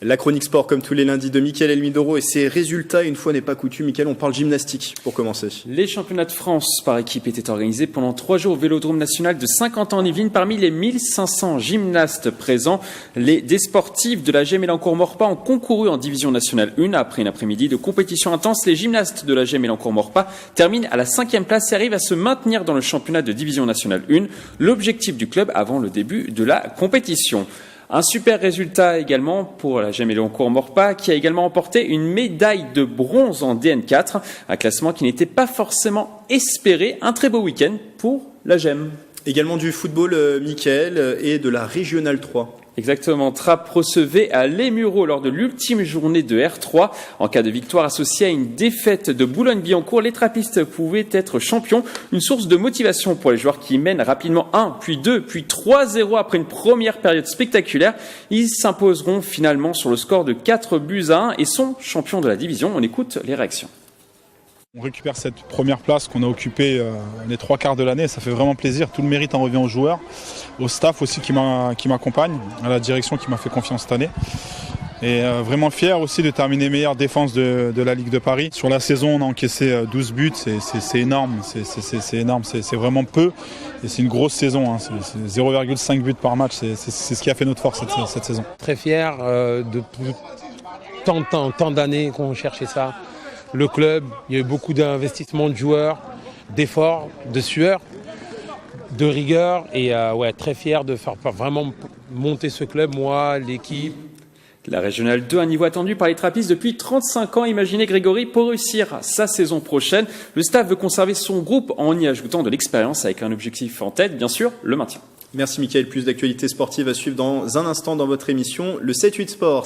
La chronique sport comme tous les lundis de Mickaël Elmidoro et ses résultats, une fois n'est pas coutume. Mickaël, on parle gymnastique pour commencer. Les championnats de France par équipe étaient organisés pendant 3 jours au Vélodrome national de Saint-Quentin-en-Yvelines. Parmi les 1500 gymnastes présents, des sportifs de l'AG Mélencourt-Maurepas ont concouru en division nationale 1. Après une après-midi de compétition intense, les gymnastes de l'AG Mélencourt-Maurepas terminent à la 5e place et arrivent à se maintenir dans le championnat de division nationale 1. L'objectif du club avant le début de la compétition. Un super résultat également pour l'AG Mélencourt-Maurepas qui a également remporté une médaille de bronze en DN4, un classement qui n'était pas forcément espéré. Un très beau week-end pour l'AGM. Également du football, Mickaël, et de la Régionale 3. Exactement. Trappes recevait à Les Mureaux lors de l'ultime journée de R3. En cas de victoire associée à une défaite de Boulogne-Billancourt, les trappistes pouvaient être champions. Une source de motivation pour les joueurs qui mènent rapidement 1, puis 2, puis 3-0 après une première période spectaculaire. Ils s'imposeront finalement sur le score de 4-1 et sont champions de la division. On écoute les réactions. On récupère cette première place qu'on a occupée les 3 quarts de l'année, ça fait vraiment plaisir. Tout le mérite en revient aux joueurs, au staff aussi qui m'accompagne, à la direction qui m'a fait confiance cette année. Et vraiment fier aussi de terminer meilleure défense de la Ligue de Paris. Sur la saison, on a encaissé 12 buts, c'est énorme, c'est énorme, c'est vraiment peu. Et c'est une grosse saison, hein. C'est 0,5 buts par match, c'est ce qui a fait notre force cette saison. Très fier de tant d'années qu'on cherchait ça. Le club, il y a eu beaucoup d'investissements de joueurs, d'efforts, de sueur, de rigueur et très fier de faire vraiment monter ce club, moi, l'équipe. La Régionale 2, un niveau attendu par les trappistes depuis 35 ans. Imaginez Grégory pour réussir sa saison prochaine. Le staff veut conserver son groupe en y ajoutant de l'expérience avec un objectif en tête, bien sûr, le maintien. Merci Mickaël, plus d'actualités sportives à suivre dans un instant dans votre émission, le 7-8 Sport.